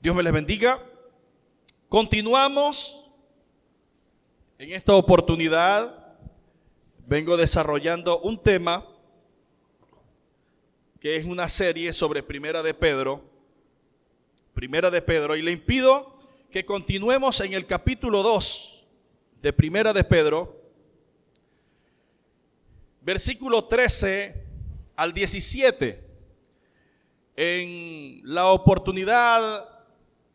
Dios me les bendiga. Continuamos en esta oportunidad. Vengo desarrollando un tema que es una serie sobre Primera de Pedro, y le pido que continuemos en el capítulo 2 de Primera de Pedro, versículo 13 al 17. En la oportunidad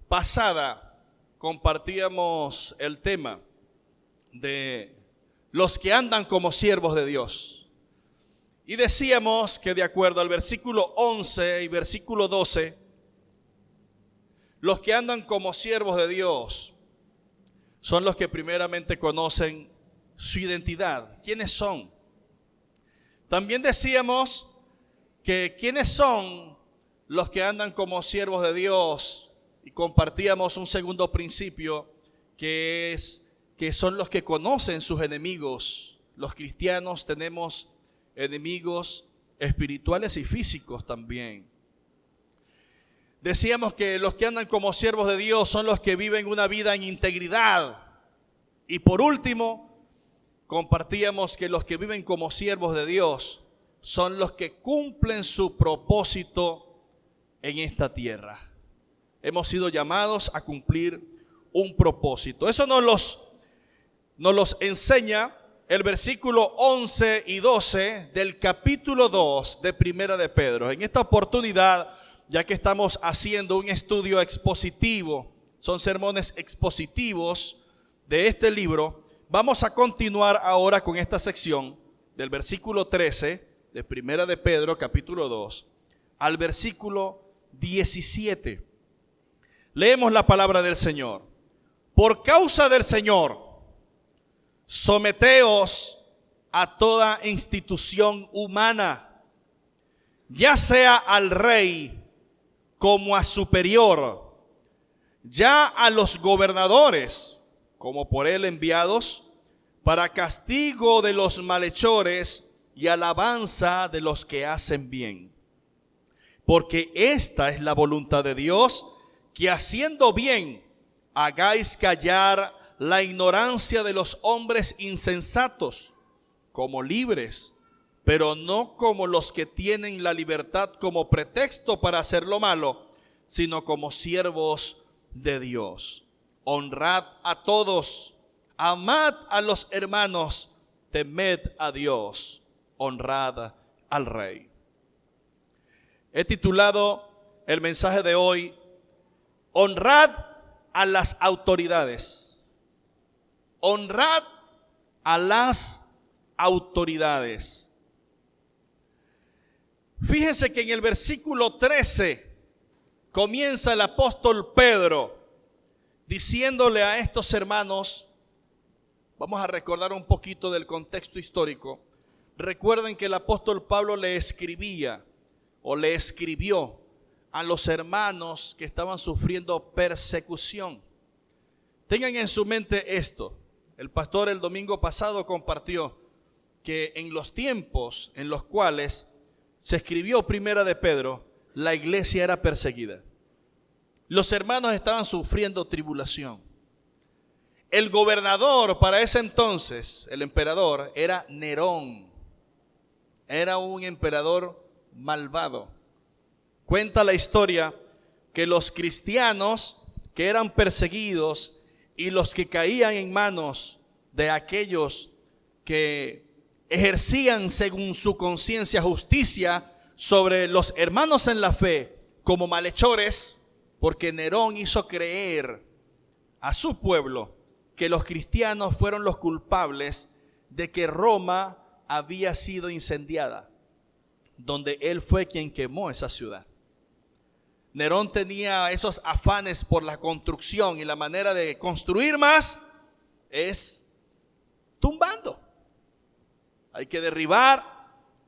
pasada compartíamos el tema de los que andan como siervos de Dios. Y decíamos que de acuerdo al versículo 11 y versículo 12, los que andan como siervos de Dios son los que primeramente conocen su identidad. ¿Quiénes son? También decíamos que quiénes son los que andan como siervos de Dios, y compartíamos un segundo principio que es que son los que conocen sus enemigos. Los cristianos tenemos enemigos espirituales y físicos también. Decíamos que los que andan como siervos de Dios son los que viven una vida en integridad. Y por último, compartíamos que los que viven como siervos de Dios son los que cumplen su propósito en esta tierra. Hemos sido llamados a cumplir un propósito. Eso nos los enseña el versículo 11 y 12 del capítulo 2 de Primera de Pedro. En esta oportunidad, ya que estamos haciendo un estudio expositivo, son sermones expositivos de este libro, vamos a continuar ahora con esta sección del versículo 13 de Primera de Pedro, capítulo 2, al versículo 17. Leemos la palabra del Señor. Por causa del Señor, someteos a toda institución humana, ya sea al rey como a superior, ya a los gobernadores como por él enviados, para castigo de los malhechores y alabanza de los que hacen bien. Porque esta es la voluntad de Dios, que haciendo bien hagáis callar la ignorancia de los hombres insensatos, como libres, pero no como los que tienen la libertad como pretexto para hacer lo malo, sino como siervos de Dios. Honrad a todos, amad a los hermanos, temed a Dios, honrad al Rey. He titulado el mensaje de hoy, honrad a las autoridades. Honrad a las autoridades. Fíjense que en el versículo 13 comienza el apóstol Pedro diciéndole a estos hermanos, vamos a recordar un poquito del contexto histórico. Recuerden que el apóstol Pablo le escribió a los hermanos que estaban sufriendo persecución. Tengan en su mente esto. El pastor el domingo pasado compartió que en los tiempos en los cuales se escribió Primera de Pedro, la iglesia era perseguida. Los hermanos estaban sufriendo tribulación. El gobernador para ese entonces, el emperador, era Nerón. Era un emperador malvado. Cuenta la historia que los cristianos que eran perseguidos y los que caían en manos de aquellos que ejercían según su conciencia justicia sobre los hermanos en la fe como malhechores, porque Nerón hizo creer a su pueblo que los cristianos fueron los culpables de que Roma había sido incendiada, donde él fue quien quemó esa ciudad. Nerón tenía esos afanes por la construcción, y la manera de construir más es tumbando. Hay que derribar,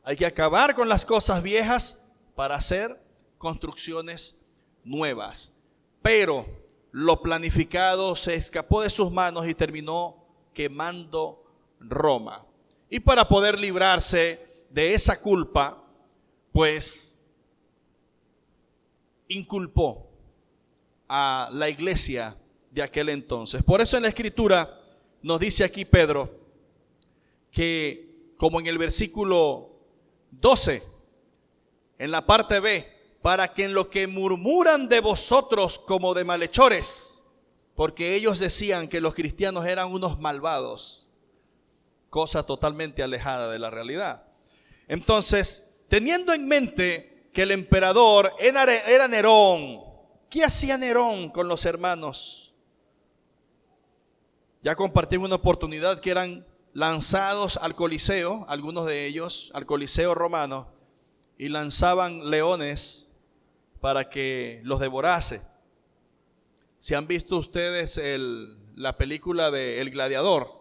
hay que acabar con las cosas viejas para hacer construcciones nuevas. Pero lo planificado se escapó de sus manos y terminó quemando Roma. Y para poder librarse de esa culpa, pues inculpó a la iglesia de aquel entonces. Por eso en la Escritura nos dice aquí Pedro que, como en el versículo 12, en la parte B, para que en lo que murmuran de vosotros como de malhechores, porque ellos decían que los cristianos eran unos malvados, cosa totalmente alejada de la realidad. Entonces, teniendo en mente que el emperador era Nerón, ¿qué hacía Nerón con los hermanos? Ya compartí en una oportunidad que eran lanzados al Coliseo, algunos de ellos, al Coliseo romano, y lanzaban leones para que los devorase. Si han visto ustedes la película de El Gladiador,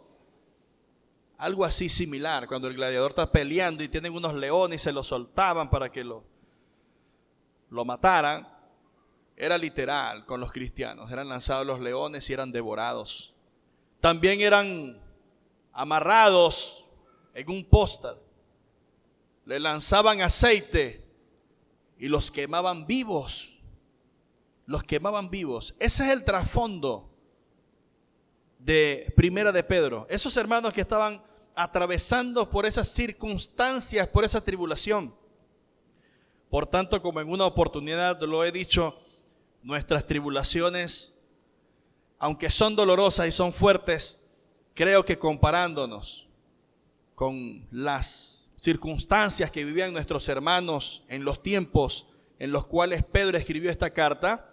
algo así similar, cuando el gladiador está peleando y tienen unos leones y se los soltaban para que lo mataran, era literal con los cristianos, eran lanzados los leones y eran devorados. También eran amarrados en un póster, le lanzaban aceite y los quemaban vivos. Los quemaban vivos. Ese es el trasfondo de Primera de Pedro. Esos hermanos que estaban atravesando por esas circunstancias, por esa tribulación. Por tanto, como en una oportunidad lo he dicho, nuestras tribulaciones, aunque son dolorosas y son fuertes, creo que comparándonos con las circunstancias que vivían nuestros hermanos en los tiempos en los cuales Pedro escribió esta carta,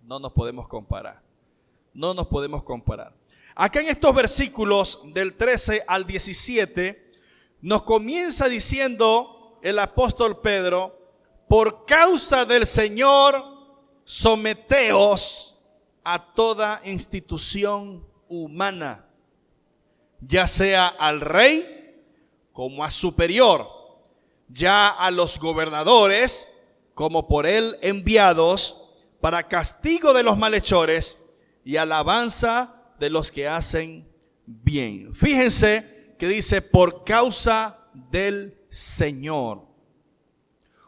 no nos podemos comparar. No nos podemos comparar. Acá en estos versículos del 13 al 17 nos comienza diciendo el apóstol Pedro: por causa del Señor, someteos a toda institución humana, ya sea al rey como a superior, ya a los gobernadores como por él enviados, para castigo de los malhechores y alabanza de los que hacen bien. Fíjense que dice por causa del Señor.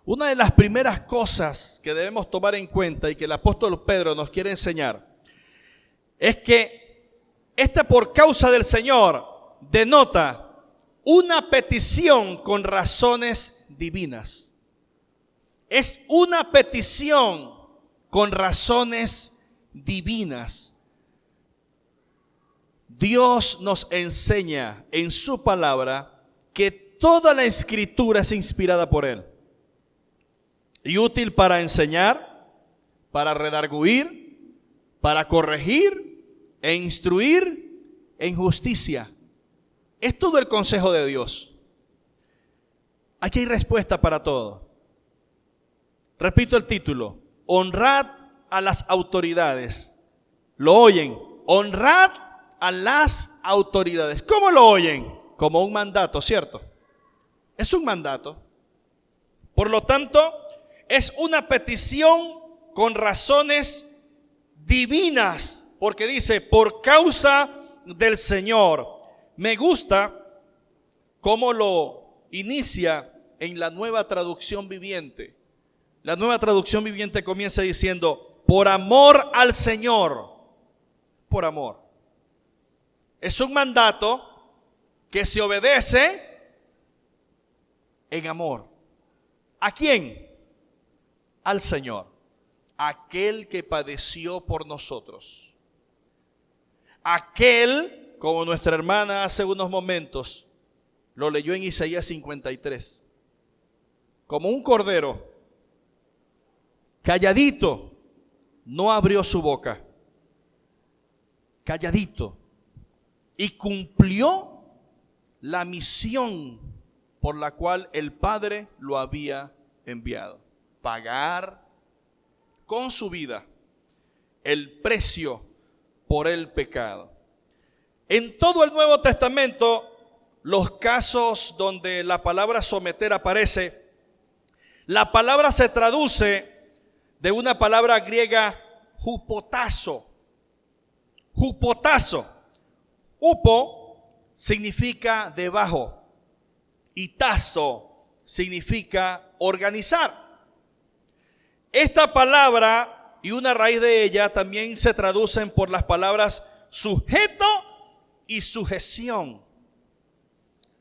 Una de las primeras cosas que debemos tomar en cuenta y que el apóstol Pedro nos quiere enseñar es que por causa del Señor denota una petición con razones divinas. Es una petición con razones divinas. Dios nos enseña en su palabra que toda la escritura es inspirada por Él y útil para enseñar, para redarguir, para corregir e instruir en justicia. Es todo el consejo de Dios. Aquí hay respuesta para todo. Repito el título: honrad a las autoridades. ¿Lo oyen? Honrad a las autoridades. ¿Cómo lo oyen? Como un mandato, ¿cierto? Es un mandato. Por lo tanto, es una petición con razones divinas, porque dice, por causa del Señor. Me gusta cómo lo inicia en la Nueva Traducción Viviente. La Nueva Traducción Viviente comienza diciendo, por amor al Señor. Por amor. Es un mandato que se obedece en amor. ¿A quién? Al Señor, aquel que padeció por nosotros. Aquel, como nuestra hermana hace unos momentos lo leyó en Isaías 53, como un cordero, calladito, no abrió su boca, calladito, y cumplió la misión por la cual el Padre lo había enviado: pagar con su vida el precio por el pecado. En todo el Nuevo Testamento, los casos donde la palabra someter aparece, la palabra se traduce de una palabra griega hupotazo. Hupotazo. Hupo significa debajo y tazo significa organizar. Esta palabra y una raíz de ella también se traducen por las palabras sujeto y sujeción.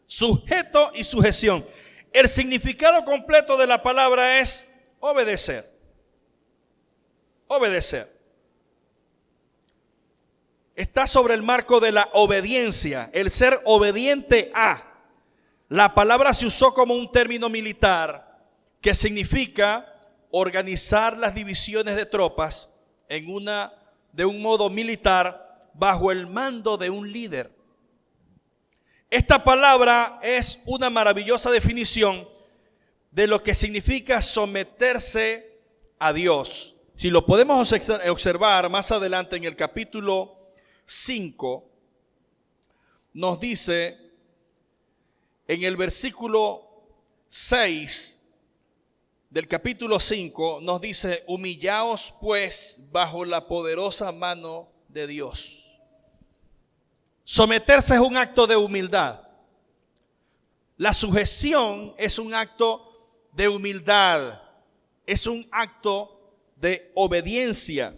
Sujeto y sujeción. El significado completo de la palabra es obedecer. Obedecer. Está sobre el marco de la obediencia, el ser obediente a. La palabra se usó como un término militar que significa organizar las divisiones de tropas de un modo militar bajo el mando de un líder. Esta palabra es una maravillosa definición de lo que significa someterse a Dios. Si lo podemos observar más adelante en el capítulo 5, nos dice en el versículo 6 del capítulo 5, nos dice: humillaos pues bajo la poderosa mano de Dios. Someterse es un acto de humildad. La sujeción es un acto de humildad, es un acto de obediencia.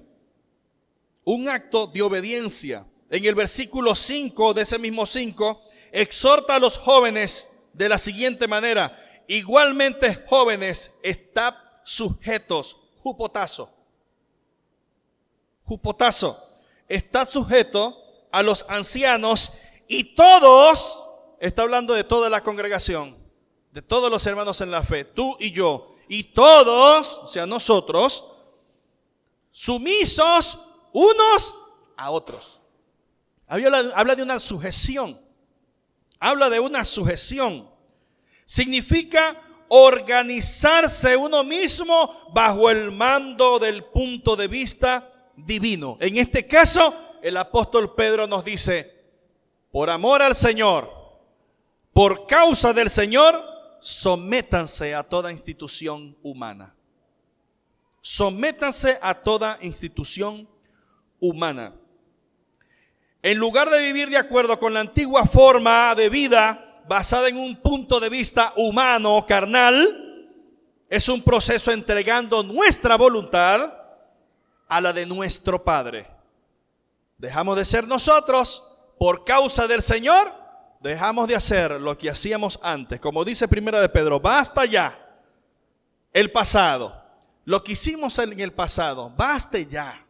Un acto de obediencia. En el versículo 5 de ese mismo 5, exhorta a los jóvenes de la siguiente manera: igualmente jóvenes, estad sujetos. Jupotazo. Estad sujeto a los ancianos, y todos, está hablando de toda la congregación, de todos los hermanos en la fe, tú y yo, y todos, o sea nosotros, sumisos unos a otros. Habla de una sujeción. Habla de una sujeción. Significa organizarse uno mismo bajo el mando del punto de vista divino. En este caso, el apóstol Pedro nos dice: por amor al Señor, por causa del Señor, sométanse a toda institución humana. Sométanse a toda institución humana. En lugar de vivir de acuerdo con la antigua forma de vida basada en un punto de vista humano, carnal, es un proceso entregando nuestra voluntad a la de nuestro Padre. Dejamos de ser nosotros por causa del Señor, dejamos de hacer lo que hacíamos antes. Como dice Primera de Pedro, basta ya el pasado. Lo que hicimos en el pasado, baste ya.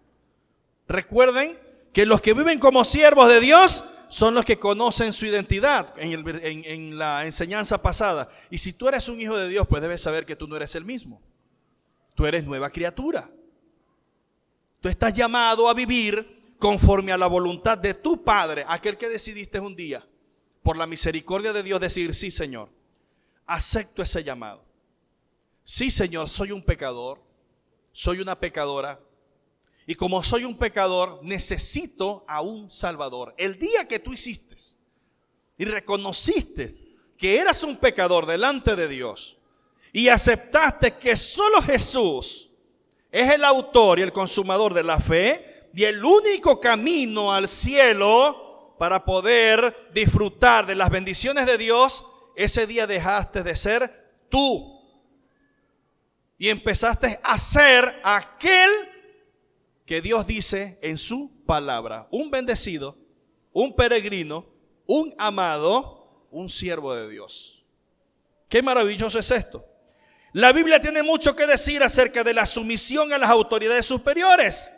Recuerden que los que viven como siervos de Dios son los que conocen su identidad en la enseñanza pasada. Y si tú eres un hijo de Dios, pues debes saber que tú no eres el mismo. Tú eres nueva criatura. Tú estás llamado a vivir conforme a la voluntad de tu Padre, aquel que decidiste un día, por la misericordia de Dios, decir: sí, Señor, acepto ese llamado. Sí, Señor, soy un pecador, soy una pecadora, y como soy un pecador, necesito a un Salvador. El día que tú hiciste y reconociste que eras un pecador delante de Dios y aceptaste que solo Jesús es el autor y el consumador de la fe y el único camino al cielo para poder disfrutar de las bendiciones de Dios, ese día dejaste de ser tú y empezaste a ser aquel que Dios dice en su palabra: un bendecido, un peregrino, un amado, un siervo de Dios. Qué maravilloso es esto. La Biblia tiene mucho que decir acerca de la sumisión a las autoridades superiores.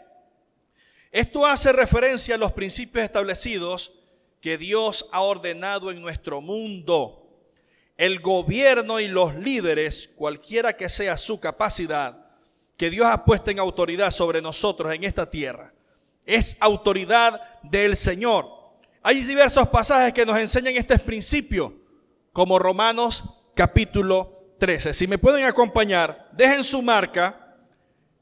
Esto hace referencia a los principios establecidos que Dios ha ordenado en nuestro mundo. El gobierno y los líderes, cualquiera que sea su capacidad, que Dios ha puesto en autoridad sobre nosotros en esta tierra, es autoridad del Señor. Hay diversos pasajes que nos enseñan este principio, como Romanos capítulo 13. Si me pueden acompañar, dejen su marca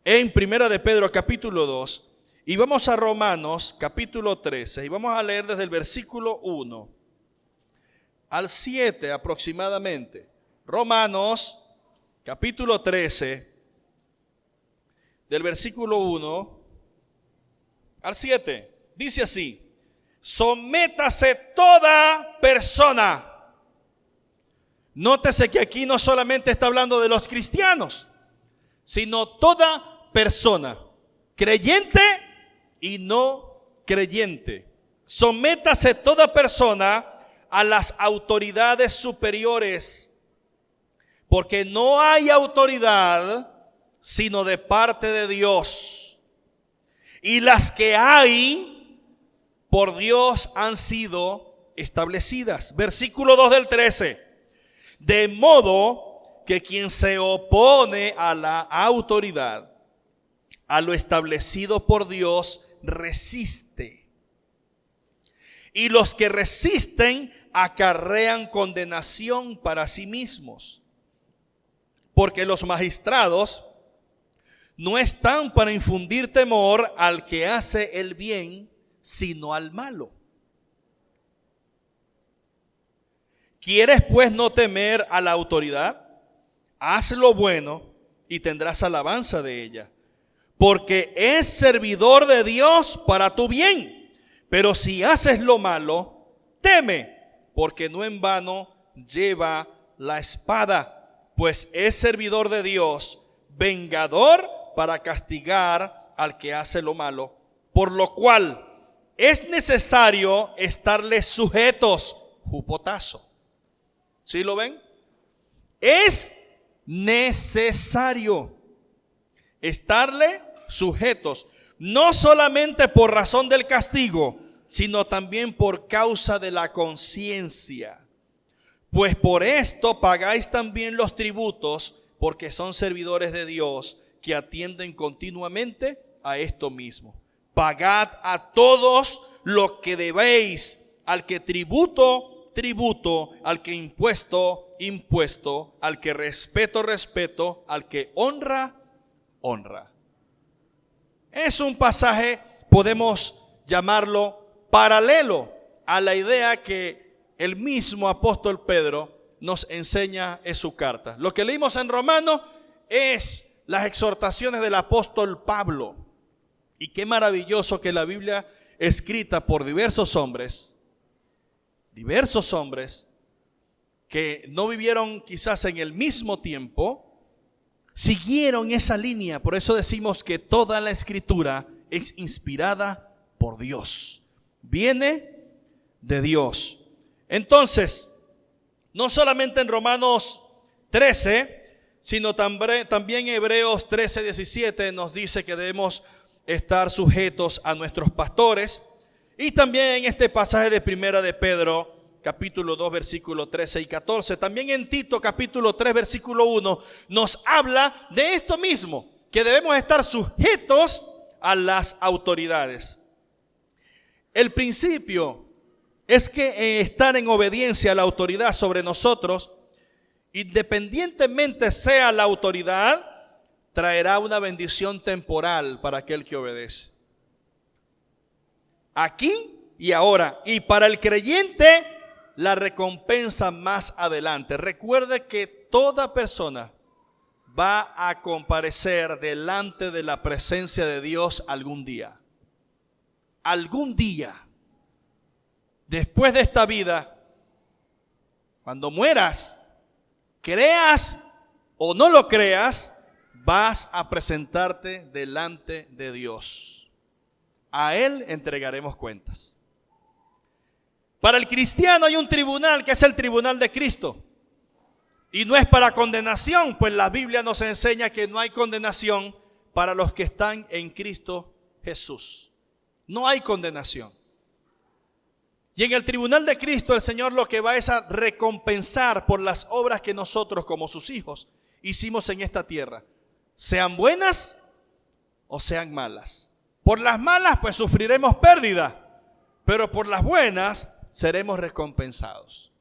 en Primera de Pedro capítulo 2 y vamos a Romanos capítulo 13 y vamos a leer desde el versículo 1 al 7 aproximadamente. Romanos capítulo 13, del versículo 1 al 7. Dice así: sométase toda persona. Nótese que aquí no solamente está hablando de los cristianos, sino toda persona. creyente y no creyente. Sométase toda persona a las autoridades superiores, porque no hay autoridad sino de parte de Dios. Y las que hay por Dios han sido establecidas. Versículo 2 del 13. De modo que quien se opone a la autoridad, a lo establecido por Dios, resiste. Y los que resisten acarrean condenación para sí mismos. Porque los magistrados no están para infundir temor al que hace el bien, sino al malo. ¿Quieres pues no temer a la autoridad? Haz lo bueno y tendrás alabanza de ella, porque es servidor de Dios para tu bien. Pero si haces lo malo, teme, porque no en vano lleva la espada, pues es servidor de Dios, vengador para castigar al que hace lo malo, por lo cual es necesario estarles sujetos. Jupotazo. ¿Sí lo ven? Es necesario estarle sujetos, no solamente por razón del castigo, sino también por causa de la conciencia. Pues por esto pagáis también los tributos, porque son servidores de Dios que atienden continuamente a esto mismo. Pagad a todos lo que debéis, al que tributo, tributo, al que impuesto, impuesto, al que respeto, respeto, al que honra, honra. Es un pasaje, podemos llamarlo paralelo a la idea que el mismo apóstol Pedro nos enseña en su carta. Lo que leímos en Romanos es las exhortaciones del apóstol Pablo. Y qué maravilloso que la Biblia, escrita por diversos hombres que no vivieron quizás en el mismo tiempo, siguieron esa línea. Por eso decimos que toda la escritura es inspirada por Dios. Viene de Dios. Entonces, no solamente en Romanos 13, sino también Hebreos 13, 17 nos dice que debemos estar sujetos a nuestros pastores. Y también en este pasaje de Primera de Pedro, capítulo 2, versículo 13 y 14. También en Tito, capítulo 3, versículo 1, nos habla de esto mismo, que debemos estar sujetos a las autoridades. El principio es que estar en obediencia a la autoridad sobre nosotros, independientemente sea la autoridad, traerá una bendición temporal para aquel que obedece. Aquí y ahora. Y para el creyente, la recompensa más adelante. Recuerde que toda persona va a comparecer delante de la presencia de Dios algún día. Algún día. Después de esta vida, cuando mueras, creas o no lo creas, vas a presentarte delante de Dios. A Él entregaremos cuentas. Para el cristiano hay un tribunal que es el tribunal de Cristo. Y no es para condenación, pues la Biblia nos enseña que no hay condenación para los que están en Cristo Jesús. No hay condenación. Y en el tribunal de Cristo el Señor lo que va es a recompensar por las obras que nosotros como sus hijos hicimos en esta tierra. Sean buenas o sean malas. Por las malas pues sufriremos pérdida, pero por las buenas seremos recompensados.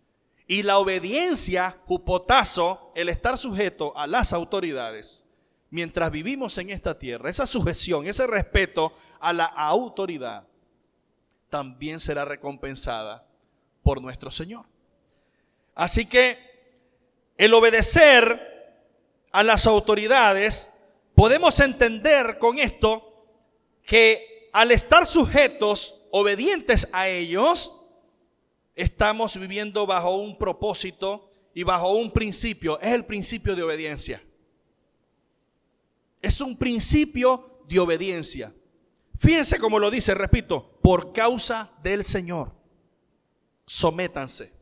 Y la obediencia, jupotazo, el estar sujeto a las autoridades, mientras vivimos en esta tierra, esa sujeción, ese respeto a la autoridad, también será recompensada por nuestro Señor. Así que el obedecer a las autoridades, podemos entender con esto que al estar sujetos, obedientes a ellos, estamos viviendo bajo un propósito y bajo un principio. Es el principio de obediencia. Es un principio de obediencia. Fíjense cómo lo dice, repito, por causa del Señor, sométanse.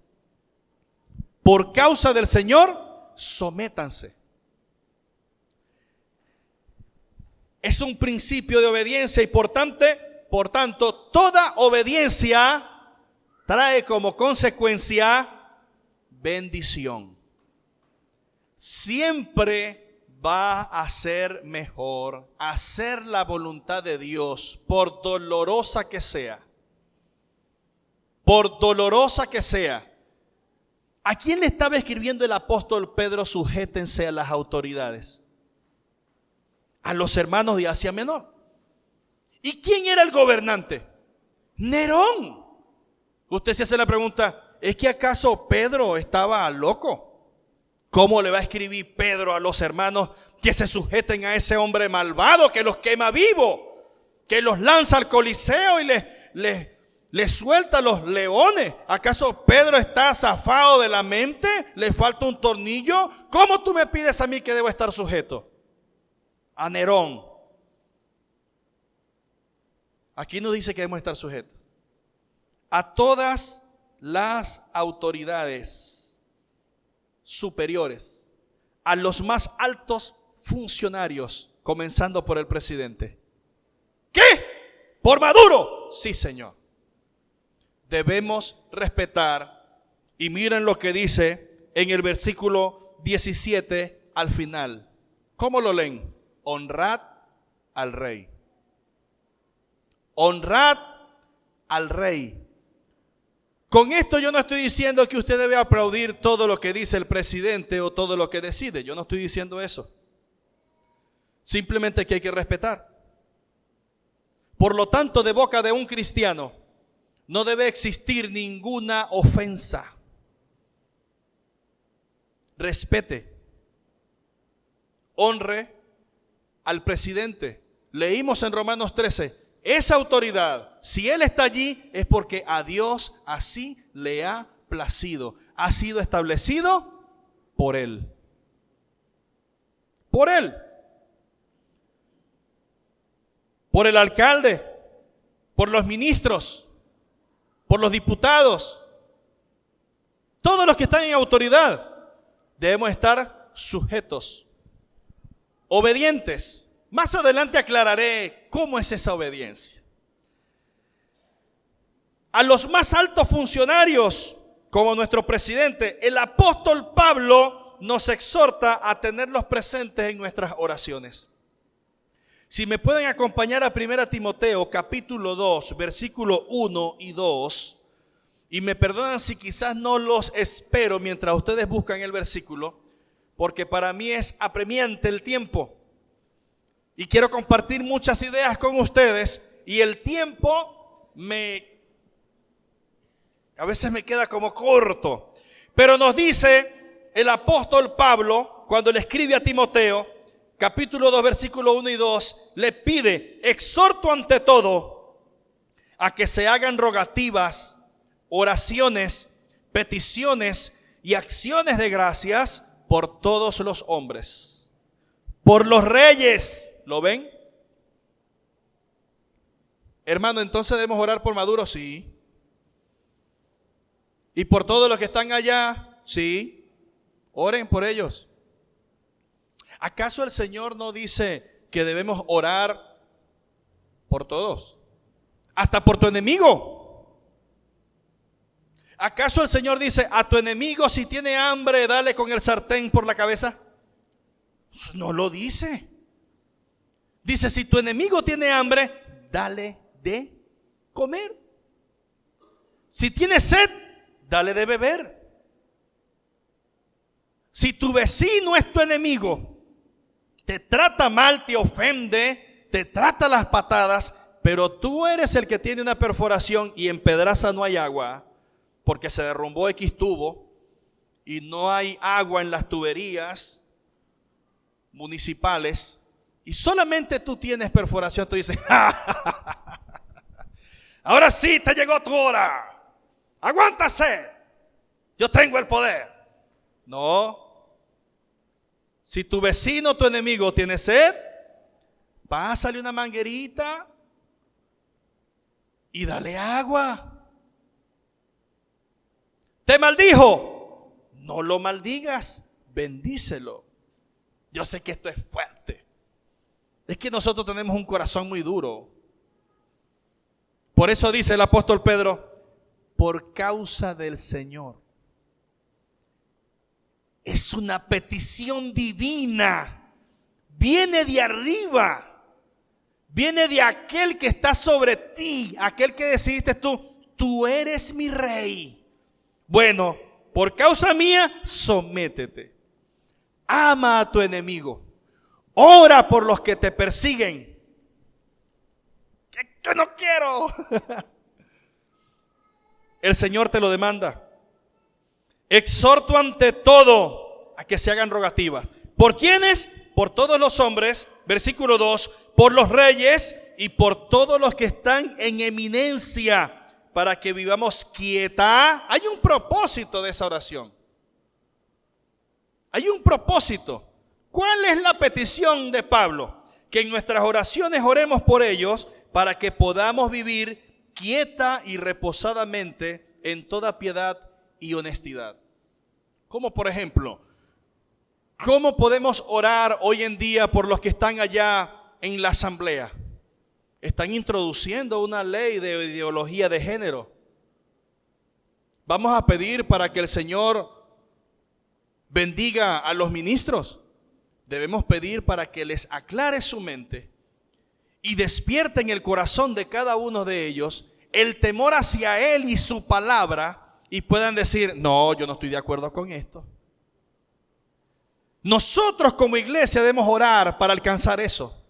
Por causa del Señor, sométanse. Es un principio de obediencia y por tanto, toda obediencia trae como consecuencia bendición. Siempre va a ser mejor hacer la voluntad de Dios, por dolorosa que sea. Por dolorosa que sea. ¿A quién le estaba escribiendo el apóstol Pedro? Sujétense a las autoridades. A los hermanos de Asia Menor. ¿Y quién era el gobernante? Nerón. Usted se hace la pregunta, ¿es que acaso Pedro estaba loco? ¿Cómo le va a escribir Pedro a los hermanos que se sujeten a ese hombre malvado que los quema vivo, que los lanza al Coliseo y les suelta a los leones? ¿Acaso Pedro está zafado de la mente? ¿Le falta un tornillo? ¿Cómo tú me pides a mí que debo estar sujeto? A Nerón. Aquí no dice que debemos estar sujetos. A todas las autoridades superiores, a los más altos funcionarios, comenzando por el presidente. ¿Qué? ¿Por Maduro? Sí, señor. Debemos respetar, y miren lo que dice en el versículo 17 al final. ¿Cómo lo leen? Honrad al rey. Honrad al rey. Con esto yo no estoy diciendo que usted debe aplaudir todo lo que dice el presidente o todo lo que decide. Yo no estoy diciendo eso. Simplemente que hay que respetar. Por lo tanto, de boca de un cristiano no debe existir ninguna ofensa. Respete. Honre al presidente. Leímos en Romanos 13. Esa autoridad, si él está allí, es porque a Dios así le ha placido. Ha sido establecido por él. Por él. Por el alcalde. Por los ministros. Por los diputados. Todos los que están en autoridad debemos estar sujetos, obedientes. Más adelante aclararé cómo es esa obediencia. A los más altos funcionarios, como nuestro presidente, el apóstol Pablo nos exhorta a tenerlos presentes en nuestras oraciones. Si me pueden acompañar a 1 Timoteo capítulo 2, versículo 1 y 2, y me perdonan si quizás no los espero mientras ustedes buscan el versículo, porque para mí es apremiante el tiempo. Y quiero compartir muchas ideas con ustedes y el tiempo a veces me queda como corto. Pero nos dice el apóstol Pablo, cuando le escribe a Timoteo, capítulo 2, versículo 1 y 2, le pide, exhorto ante todo a que se hagan rogativas, oraciones, peticiones y acciones de gracias por todos los hombres, por los reyes. ¿Lo ven? Hermano, entonces debemos orar por Maduro, sí. Y por todos los que están allá, sí. Oren por ellos. ¿Acaso el Señor no dice que debemos orar por todos? Hasta por tu enemigo. ¿Acaso el Señor dice a tu enemigo si tiene hambre dale con el sartén por la cabeza? No lo dice. Dice, si tu enemigo tiene hambre, dale de comer. Si tiene sed, dale de beber. Si tu vecino es tu enemigo, te trata mal, te ofende, te trata las patadas, pero tú eres el que tiene una perforación y en Pedraza no hay agua, porque se derrumbó X tubo y no hay agua en las tuberías municipales, y solamente tú tienes perforación, tú dices, ahora sí te llegó tu hora, aguántase, yo tengo el poder. No, si tu vecino, tu enemigo tiene sed, Pásale una manguerita y dale agua. ¿Te maldijo? No lo maldigas, bendícelo. Yo sé que esto es fuerte. Es que nosotros tenemos un corazón muy duro. Por eso dice el apóstol Pedro, por causa del Señor. Es una petición divina. Viene de arriba. Viene de aquel que está sobre ti. Aquel que decidiste tú eres mi rey. Bueno, por causa mía, sométete. Ama a tu enemigo. Ora por los que te persiguen. Que no quiero. El Señor te lo demanda. Exhorto ante todo a que se hagan rogativas. ¿Por quiénes? Por todos los hombres, versículo 2, por los reyes y por todos los que están en eminencia, para que vivamos quieta. Hay un propósito de esa oración. Hay un propósito. ¿Cuál es la petición de Pablo? Que en nuestras oraciones oremos por ellos para que podamos vivir quieta y reposadamente en toda piedad y honestidad. Como por ejemplo, ¿cómo podemos orar hoy en día por los que están allá en la asamblea? Están introduciendo una ley de ideología de género. Vamos a pedir para que el Señor bendiga a los ministros. Debemos pedir para que les aclare su mente y despierte en el corazón de cada uno de ellos el temor hacia Él y su palabra, y puedan decir, no, yo no estoy de acuerdo con esto. Nosotros como iglesia debemos orar para alcanzar eso,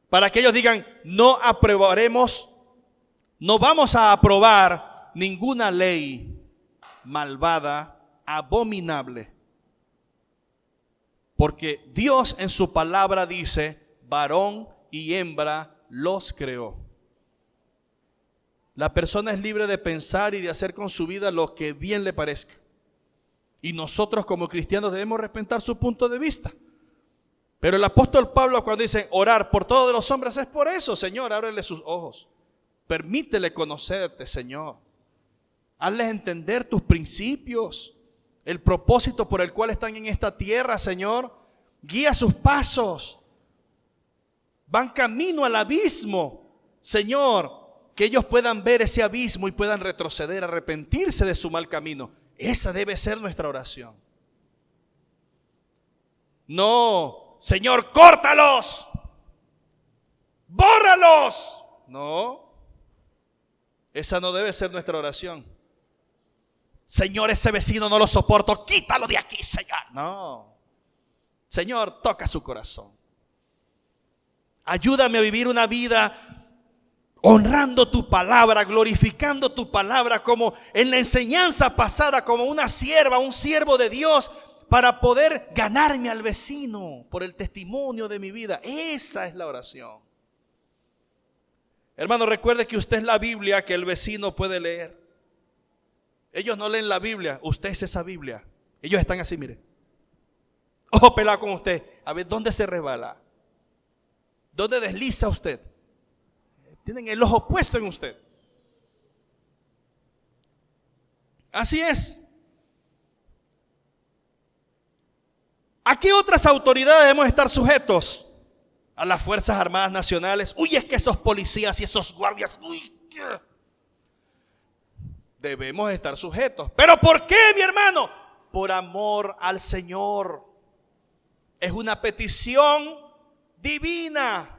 para que ellos digan, no aprobaremos, no vamos a aprobar ninguna ley malvada, abominable. Porque Dios en su palabra dice, varón y hembra los creó. La persona es libre de pensar y de hacer con su vida lo que bien le parezca. Y nosotros como cristianos debemos respetar su punto de vista. Pero el apóstol Pablo, cuando dice orar por todos los hombres, es por eso. Señor, ábrele sus ojos. Permítele conocerte, Señor. Hazles entender tus principios, el propósito por el cual están en esta tierra, Señor. Guía sus pasos. Van camino al abismo, Señor. Que ellos puedan ver ese abismo y puedan retroceder, arrepentirse de su mal camino. Esa debe ser nuestra oración. No, Señor, córtalos, bórralos. No, esa no debe ser nuestra oración. Señor, ese vecino no lo soporto, quítalo de aquí, Señor. No, Señor, toca su corazón. Ayúdame a vivir una vida honrando tu palabra, glorificando tu palabra, como en la enseñanza pasada, como una sierva, un siervo de Dios, para poder ganarme al vecino por el testimonio de mi vida. Esa es la oración. Hermano, recuerde que usted es la Biblia que el vecino puede leer. Ellos no leen la Biblia, usted es esa Biblia. Ellos están así, mire. Ojo pelado con usted. A ver, ¿dónde se resbala? ¿Dónde desliza usted? Tienen el ojo puesto en usted. Así es. ¿A qué otras autoridades debemos estar sujetos? A las Fuerzas Armadas Nacionales. Uy, es que esos policías y esos guardias, uy, ¿qué? Debemos estar sujetos. ¿Pero por qué, mi hermano? Por amor al Señor. Es una petición divina.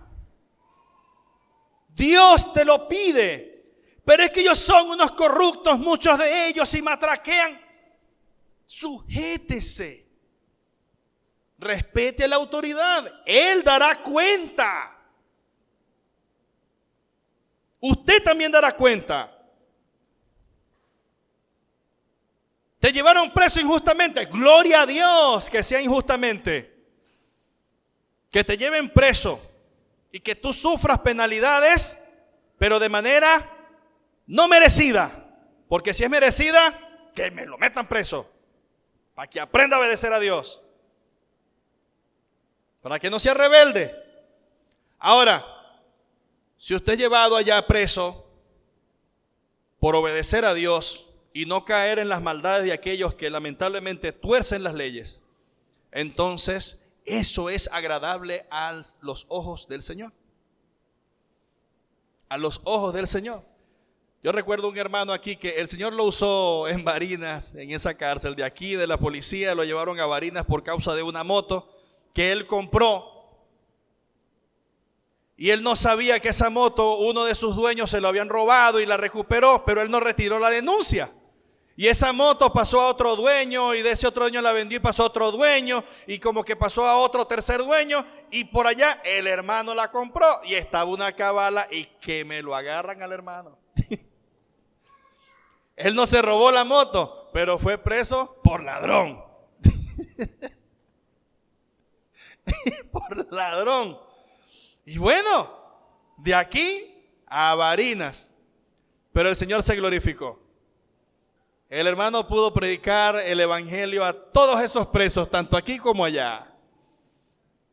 Dios te lo pide, pero es que ellos son unos corruptos, muchos de ellos, y matraquean. Sujétese, respete a la autoridad, Él dará cuenta. Usted también dará cuenta. Te llevaron preso injustamente, gloria a Dios que sea injustamente. Que te lleven preso y que tú sufras penalidades, pero de manera no merecida. Porque si es merecida, que me lo metan preso, para que aprenda a obedecer a Dios, para que no sea rebelde. Ahora, si usted es llevado allá preso por obedecer a Dios y no caer en las maldades de aquellos que lamentablemente tuercen las leyes, entonces eso es agradable a los ojos del Señor. A los ojos del Señor. Yo recuerdo un hermano aquí que el Señor lo usó en Barinas, en esa cárcel de aquí, de la policía, lo llevaron a Barinas por causa de una moto que él compró. Y él no sabía que esa moto, uno de sus dueños se lo habían robado y la recuperó, pero él no retiró la denuncia. Y esa moto pasó a otro dueño y de ese otro dueño la vendió y pasó a otro dueño y como que pasó a otro tercer dueño y por allá el hermano la compró y estaba una cabala y que me lo agarran al hermano. Él no se robó la moto, pero fue preso por ladrón. Por ladrón. Y bueno, de aquí a Barinas. Pero el Señor se glorificó. El hermano pudo predicar el evangelio a todos esos presos, tanto aquí como allá.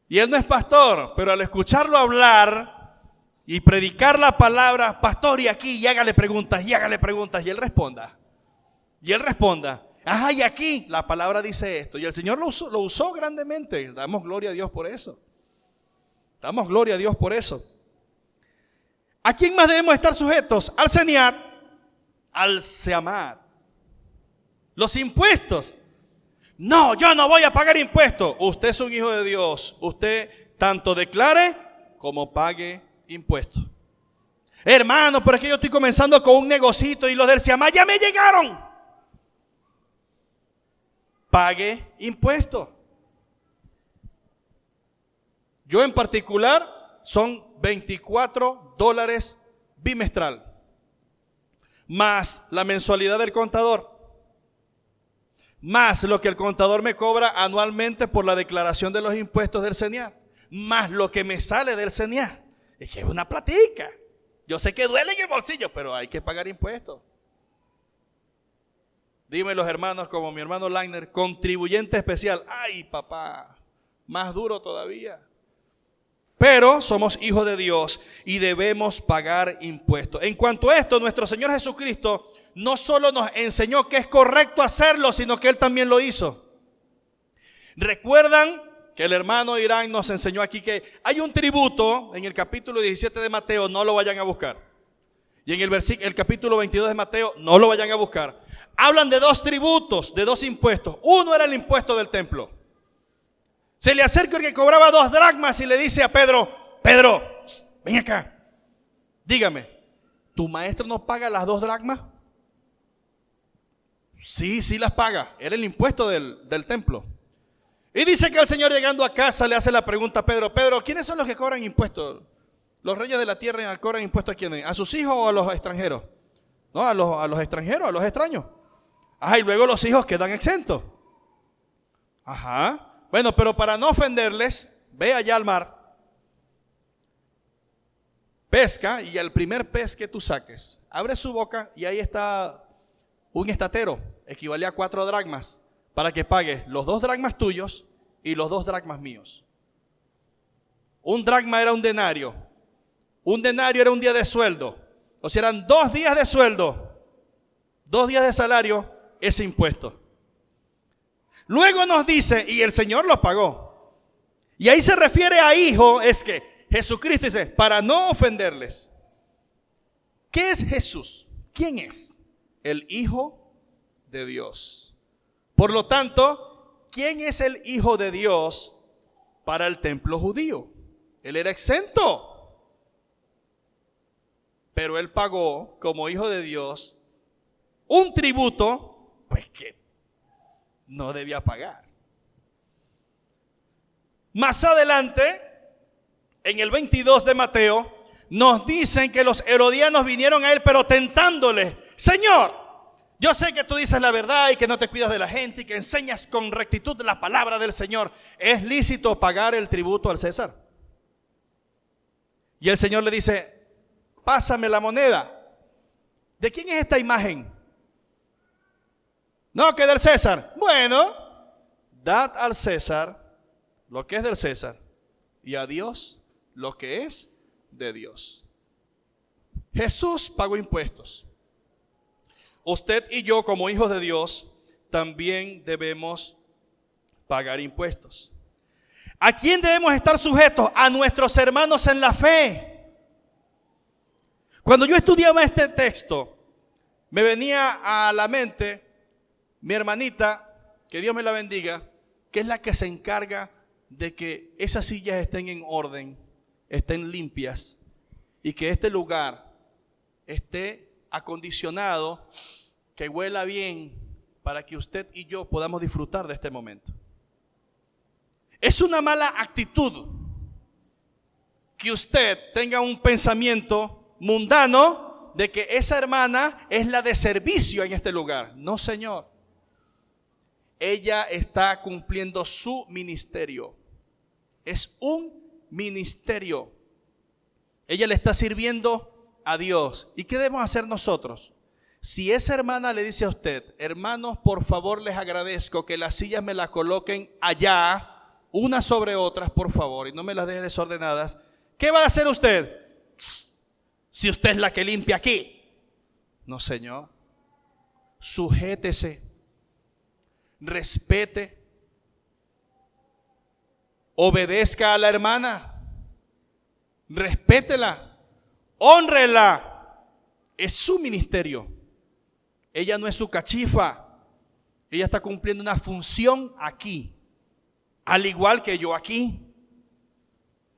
Y él no es pastor, pero al escucharlo hablar y predicar la palabra, pastor, y aquí, y hágale preguntas, y él responda. Y él responda, ajá, y aquí la palabra dice esto. Y el Señor lo usó grandemente. Damos gloria a Dios por eso. Damos gloria a Dios por eso. ¿A quién más debemos estar sujetos? Al Seniat, al Seamat. Los impuestos. No, yo no voy a pagar impuestos. Usted es un hijo de Dios. Usted tanto declare como pague impuestos. Hermano, pero es que yo estoy comenzando con un negocito y los del Seamat ya me llegaron. Pague impuestos. Yo en particular son $24 bimestral, más la mensualidad del contador, más lo que el contador me cobra anualmente por la declaración de los impuestos del Seniat, más lo que me sale del Seniat. Es que es una platica. Yo sé que duele en el bolsillo, pero hay que pagar impuestos. Dime los hermanos como mi hermano Lainer, contribuyente especial. Ay, papá, más duro todavía. Pero somos hijos de Dios y debemos pagar impuestos. En cuanto a esto, nuestro Señor Jesucristo no solo nos enseñó que es correcto hacerlo, sino que Él también lo hizo. ¿Recuerdan que el hermano Irán nos enseñó aquí que hay un tributo en el capítulo 17 de Mateo? No lo vayan a buscar. Y en el capítulo 22 de Mateo, no lo vayan a buscar. Hablan de dos tributos, de dos impuestos. Uno era el impuesto del templo. Se le acerca el que cobraba 2 dracmas y le dice a Pedro, Pedro, ven acá, dígame, ¿tu maestro no paga las 2 dracmas? Sí, sí las paga, era el impuesto del templo. Y dice que el Señor llegando a casa le hace la pregunta a Pedro, Pedro, ¿quiénes son los que cobran impuestos? ¿Los reyes de la tierra cobran impuestos a quiénes? ¿A sus hijos o a los extranjeros? No, a los extranjeros, a los extraños. Ajá, y luego los hijos quedan exentos. Ajá. Bueno, pero para no ofenderles, ve allá al mar, pesca y al primer pez que tú saques, abre su boca y ahí está un estatero, equivale a 4 dracmas, para que pagues los 2 dracmas tuyos y los 2 dracmas míos. Un dracma era un denario era un día de sueldo, o sea, eran 2 días de sueldo, 2 días de salario, ese impuesto. Luego nos dice, y el Señor lo pagó. Y ahí se refiere a hijo, es que Jesucristo dice, para no ofenderles. ¿Qué es Jesús? ¿Quién es? El Hijo de Dios. Por lo tanto, ¿quién es el Hijo de Dios para el templo judío? Él era exento. Pero él pagó como Hijo de Dios un tributo, pues que no debía pagar. Más adelante, en el 22 de Mateo, nos dicen que los herodianos vinieron a él, pero tentándole, Señor, yo sé que tú dices la verdad y que no te cuidas de la gente y que enseñas con rectitud la palabra del Señor. ¿Es lícito pagar el tributo al César? Y el Señor le dice, pásame la moneda. ¿De quién es esta imagen? No, que del César. Bueno, dad al César lo que es del César y a Dios lo que es de Dios. Jesús pagó impuestos. Usted y yo, como hijos de Dios, también debemos pagar impuestos. ¿A quién debemos estar sujetos? A nuestros hermanos en la fe. Cuando yo estudiaba este texto, me venía a la mente mi hermanita, que Dios me la bendiga, que es la que se encarga de que esas sillas estén en orden, estén limpias y que este lugar esté acondicionado, que huela bien para que usted y yo podamos disfrutar de este momento. Es una mala actitud que usted tenga un pensamiento mundano de que esa hermana es la de servicio en este lugar. No, señor. Ella está cumpliendo su ministerio. Es un ministerio. Ella le está sirviendo a Dios. ¿Y qué debemos hacer nosotros? Si esa hermana le dice a usted: hermanos, por favor les agradezco que las sillas me las coloquen allá, unas sobre otras, por favor, y no me las deje desordenadas, ¿qué va a hacer usted? Si usted es la que limpia aquí. No, señor. Sujétese, respete, obedezca a la hermana, respétela, hónrela. Es su ministerio. Ella no es su cachifa. Ella está cumpliendo una función aquí, al igual que yo aquí.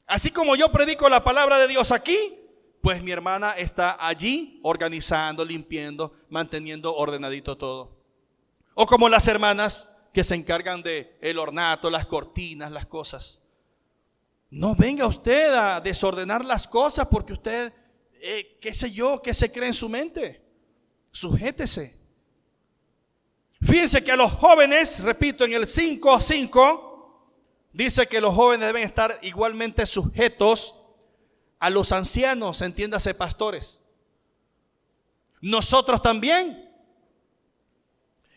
Así como yo predico la palabra de Dios aquí, pues mi hermana está allí organizando, limpiando, manteniendo ordenadito todo. O como las hermanas que se encargan de el ornato, las cortinas, las cosas. No venga usted a desordenar las cosas porque usted, qué sé yo, qué se cree en su mente. Sujétese. Fíjense que a los jóvenes, repito, en el 5:5 dice que los jóvenes deben estar igualmente sujetos a los ancianos, entiéndase, pastores. Nosotros también.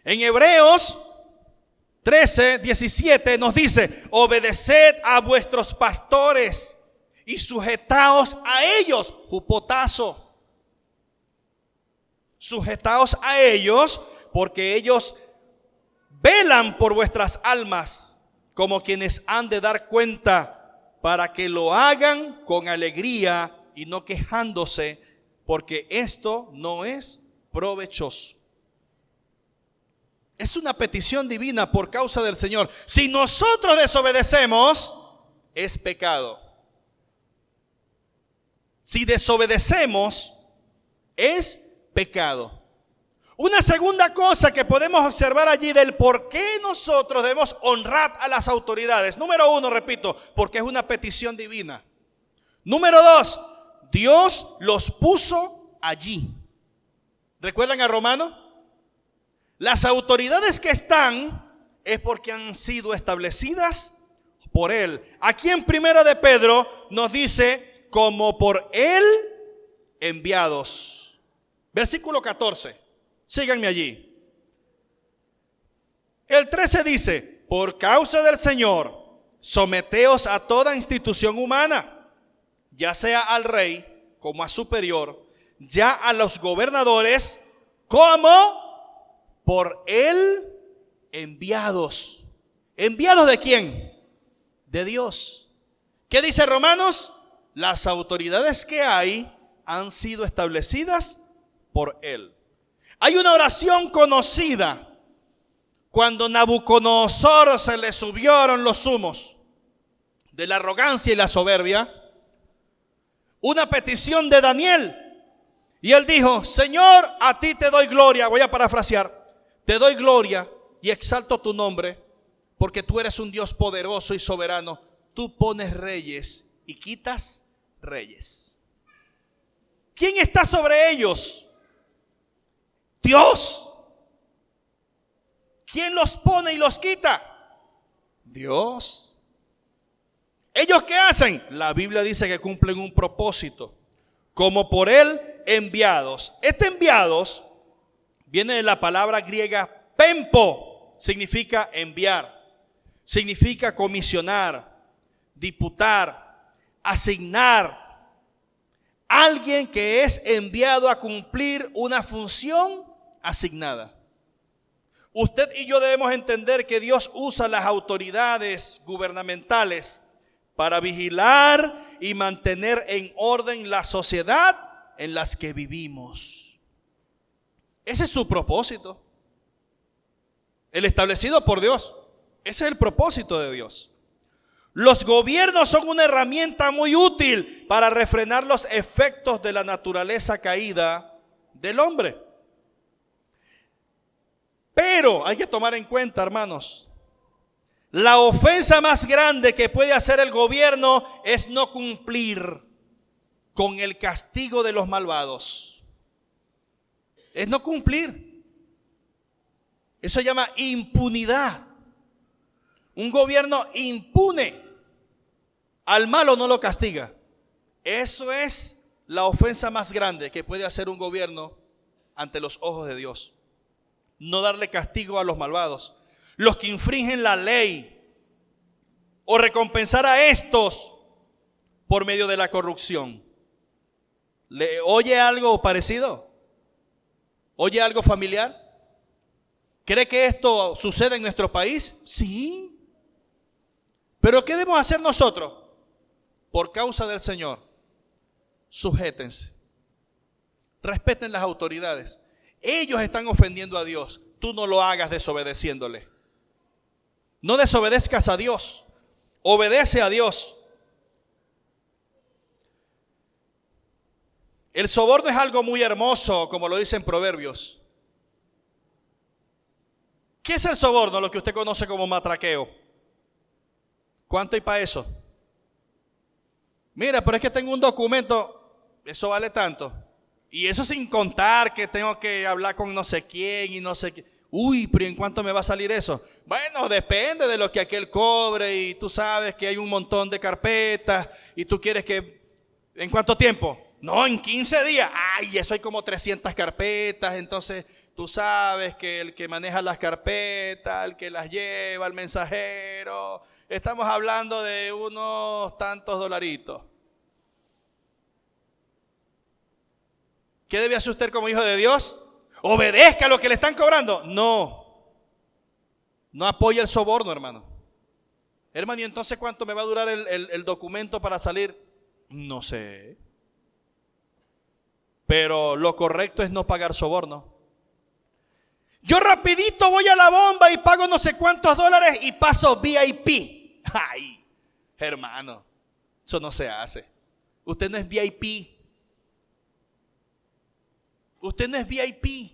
En Hebreos 13:17 nos dice: obedeced a vuestros pastores y sujetaos a ellos. Jupotazo. Sujetaos a ellos, porque ellos velan por vuestras almas, como quienes han de dar cuenta, para que lo hagan con alegría y no quejándose, porque esto no es provechoso. Es una petición divina por causa del Señor. Si nosotros desobedecemos, es pecado. Si desobedecemos, es pecado. Una segunda cosa que podemos observar allí del por qué nosotros debemos honrar a las autoridades. Número 1, repito, porque es una petición divina. Número 2, Dios los puso allí. ¿Recuerdan a Romano? Las autoridades que están es porque han sido establecidas por Él. Aquí en Primera de Pedro nos dice: como por Él enviados. Versículo 14. Síganme allí. El 13 dice: por causa del Señor, someteos a toda institución humana, ya sea al rey como a superior, ya a los gobernadores como por Él enviados. ¿Enviados de quién? De Dios. ¿Qué dice Romanos? Las autoridades que hay han sido establecidas por Él. Hay una oración conocida cuando Nabucodonosor se le subieron los humos de la arrogancia y la soberbia. Una petición de Daniel. Y él dijo: Señor, a ti te doy gloria. Voy a parafrasear. Te doy gloria y exalto tu nombre, porque tú eres un Dios poderoso y soberano. Tú pones reyes y quitas reyes. ¿Quién está sobre ellos? Dios. ¿Quién los pone y los quita? Dios. ¿Ellos qué hacen? La Biblia dice que cumplen un propósito, como por Él enviados. Este enviados viene de la palabra griega pempo, significa enviar, significa comisionar, diputar, asignar a alguien que es enviado a cumplir una función asignada. Usted y yo debemos entender que Dios usa las autoridades gubernamentales para vigilar y mantener en orden la sociedad en las que vivimos. Ese es su propósito, el establecido por Dios. Ese es el propósito de Dios. Los gobiernos son una herramienta muy útil para refrenar los efectos de la naturaleza caída del hombre. Pero hay que tomar en cuenta, hermanos, la ofensa más grande que puede hacer el gobierno es no cumplir con el castigo de los malvados. Es no cumplir. Eso se llama impunidad. Un gobierno impune, al malo no lo castiga. Eso es la ofensa más grande que puede hacer un gobierno ante los ojos de Dios. No darle castigo a los malvados, los que infringen la ley, o recompensar a estos por medio de la corrupción. ¿Le oye algo parecido? ¿Oye algo familiar? ¿Cree que esto sucede en nuestro país? Sí. Pero ¿qué debemos hacer nosotros? Por causa del Señor, sujétense. Respeten las autoridades. Ellos están ofendiendo a Dios. Tú no lo hagas desobedeciéndole. No desobedezcas a Dios. Obedece a Dios. El soborno es algo muy hermoso, como lo dicen Proverbios. ¿Qué es el soborno? Lo que usted conoce como matraqueo. ¿Cuánto hay para eso? Mira, pero es que tengo un documento, eso vale tanto. Y eso sin contar que tengo que hablar con no sé quién y no sé qué. Uy, pero ¿en cuánto me va a salir eso? Bueno, depende de lo que aquel cobre y tú sabes que hay un montón de carpetas y tú quieres que... ¿En cuánto tiempo? No, en 15 días. Ay, eso hay como 300 carpetas, entonces tú sabes que el que maneja las carpetas, el que las lleva, el mensajero, estamos hablando de unos tantos dolaritos. ¿Qué debe hacer usted como hijo de Dios? ¿Obedezca a lo que le están cobrando? No. No apoye el soborno, hermano. Hermano, ¿y entonces cuánto me va a durar el documento para salir? No sé. Pero lo correcto es no pagar soborno. Yo rapidito voy a la bomba y pago no sé cuántos dólares y paso VIP. Ay, hermano, eso no se hace. Usted no es VIP. Usted no es VIP.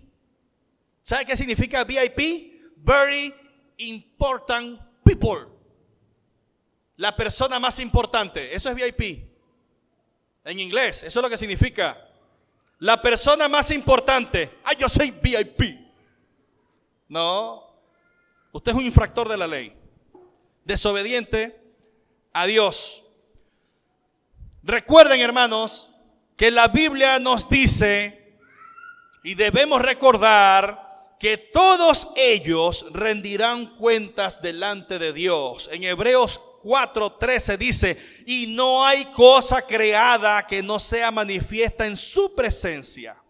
¿Sabe qué significa VIP? Very important people. La persona más importante. Eso es VIP. En inglés, eso es lo que significa. La persona más importante. Ah, yo soy VIP. No. Usted es un infractor de la ley. Desobediente a Dios. Recuerden, hermanos, que la Biblia nos dice, y debemos recordar, que todos ellos rendirán cuentas delante de Dios. En Hebreos 4:13 dice, y no hay cosa creada que no sea manifiesta en su presencia.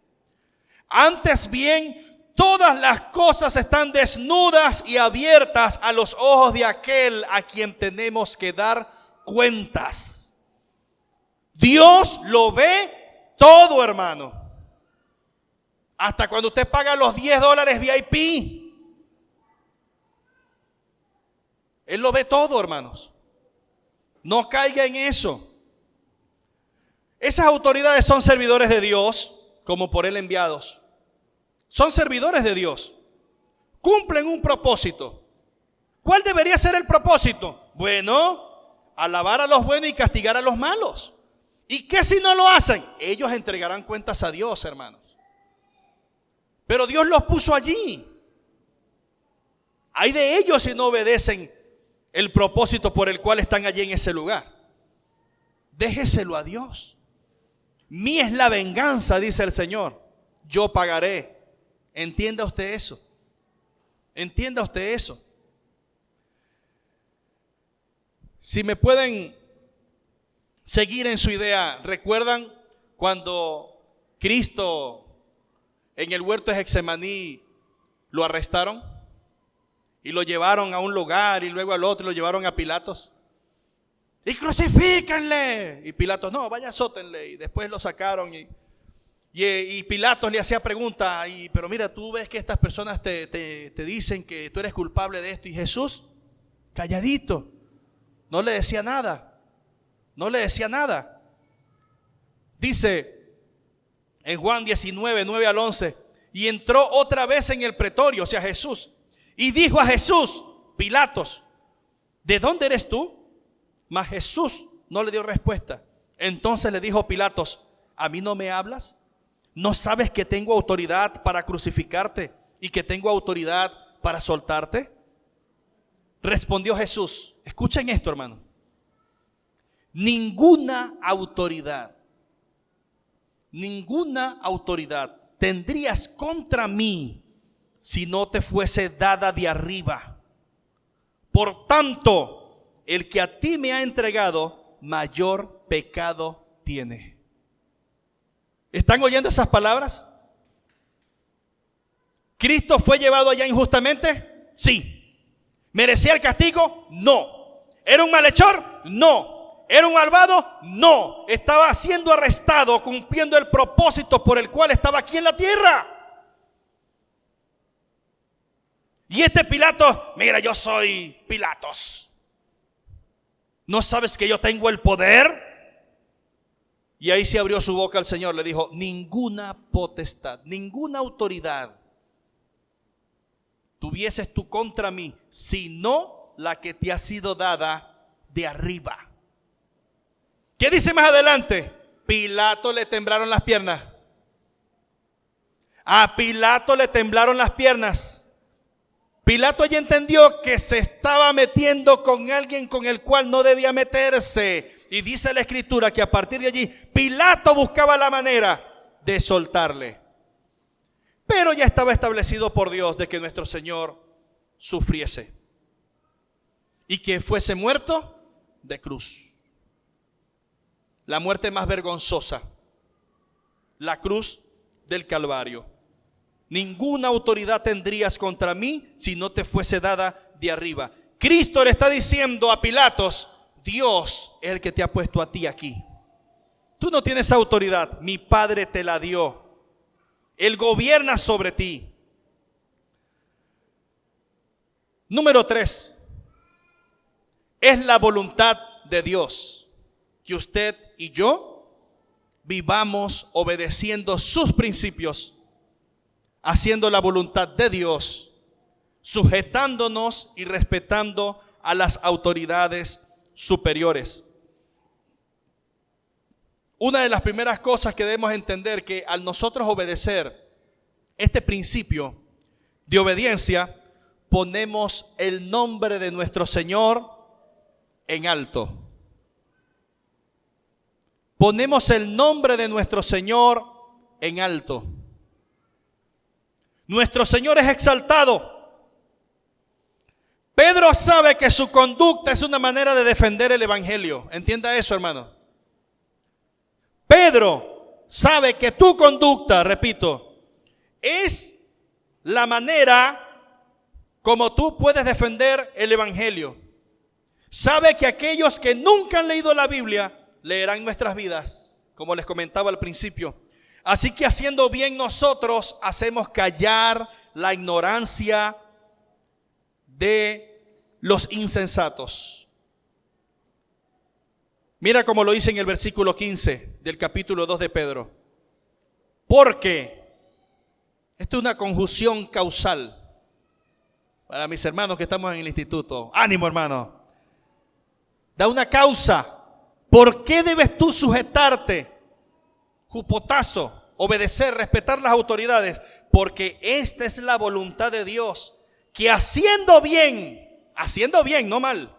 Antes bien, todas las cosas están desnudas y abiertas a los ojos de aquel a quien tenemos que dar cuentas. Dios lo ve todo, hermano. Hasta cuando usted paga los $10 VIP. Él lo ve todo, hermanos. No caiga en eso. Esas autoridades son servidores de Dios, como por Él enviados. Son servidores de Dios. Cumplen un propósito. ¿Cuál debería ser el propósito? Bueno, alabar a los buenos y castigar a los malos. ¿Y qué si no lo hacen? Ellos entregarán cuentas a Dios, hermanos. Pero Dios los puso allí. Hay de ellos si no obedecen el propósito por el cual están allí en ese lugar. Déjeselo a Dios. Mía es la venganza, dice el Señor. Yo pagaré. Entienda usted eso. Entienda usted eso. Si me pueden seguir en su idea. ¿Recuerdan cuando Cristo en el huerto de Getsemaní lo arrestaron y lo llevaron a un lugar y luego al otro lo llevaron a Pilatos? Y crucifícanle. Y Pilatos, no, vaya, azótenle. Y después lo sacaron y Pilatos le hacía preguntas, pero mira, tú ves que estas personas te dicen que tú eres culpable de esto. Y Jesús, calladito, no le decía nada. No le decía nada. Dice en Juan 19, 9 al 11, y entró otra vez en el pretorio, o sea, Jesús, y dijo a Jesús, Pilatos, ¿de dónde eres tú? Mas Jesús no le dio respuesta. Entonces le dijo Pilatos, ¿a mí no me hablas? ¿No sabes que tengo autoridad para crucificarte y que tengo autoridad para soltarte? Respondió Jesús, escuchen esto, hermano, ninguna autoridad tendrías contra mí si no te fuese dada de arriba. Por tanto, el que a ti me ha entregado, mayor pecado tiene. ¿Están oyendo esas palabras? ¿Cristo fue llevado allá injustamente? Sí. ¿Merecía el castigo? No. ¿Era un malhechor? No. ¿Era un malvado? No. Estaba siendo arrestado, cumpliendo el propósito por el cual estaba aquí en la tierra. Y este Pilato, mira, yo soy Pilatos. ¿No sabes que yo tengo el poder? Y ahí se abrió su boca el Señor, le dijo, ninguna potestad, ninguna autoridad tuvieses tú contra mí, sino la que te ha sido dada de arriba. ¿Qué dice más adelante? Pilato le temblaron las piernas. A Pilato le temblaron las piernas. Pilato ya entendió que se estaba metiendo con alguien con el cual no debía meterse. Y dice la Escritura que a partir de allí Pilato buscaba la manera de soltarle. Pero ya estaba establecido por Dios de que nuestro Señor sufriese y que fuese muerto de cruz. La muerte más vergonzosa, la cruz del Calvario. Ninguna autoridad tendrías contra mí si no te fuese dada de arriba. Cristo le está diciendo a Pilatos, Dios es el que te ha puesto a ti aquí. Tú no tienes autoridad, mi Padre te la dio. Él gobierna sobre ti. Número 3. Es la voluntad de Dios que usted y yo vivamos obedeciendo sus principios, haciendo la voluntad de Dios, sujetándonos y respetando a las autoridades superiores. Una de las primeras cosas que debemos entender que al nosotros obedecer este principio de obediencia, ponemos el nombre de nuestro Señor en alto. Ponemos el nombre de nuestro Señor en alto. Nuestro Señor es exaltado. Pedro sabe que su conducta es una manera de defender el evangelio. Entienda eso, hermano. Pedro sabe que tu conducta, repito, es la manera como tú puedes defender el evangelio. Sabe que aquellos que nunca han leído la Biblia leerán nuestras vidas, como les comentaba al principio. Así que haciendo bien nosotros hacemos callar la ignorancia de los insensatos. Mira cómo lo dice en el versículo 15 del capítulo 2 de Pedro. Porque, esto es una conjunción causal. Para mis hermanos que estamos en el instituto, ánimo, hermano. Da una causa. ¿Por qué debes tú sujetarte? Jupotazo, obedecer, respetar las autoridades. Porque esta es la voluntad de Dios. Que haciendo bien, no mal,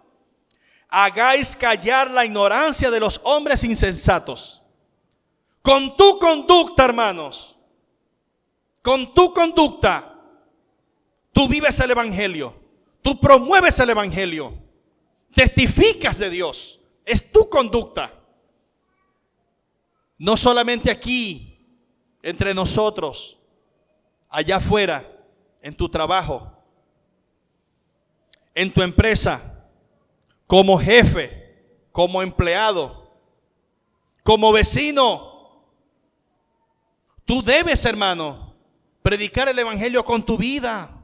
hagáis callar la ignorancia de los hombres insensatos. Con tu conducta, hermanos, con tu conducta, tú vives el evangelio, tú promueves el evangelio, testificas de Dios, es tu conducta. No solamente aquí, entre nosotros, allá afuera, en tu trabajo, en tu empresa, como jefe, como empleado, como vecino. Tú debes, hermano, predicar el evangelio con tu vida.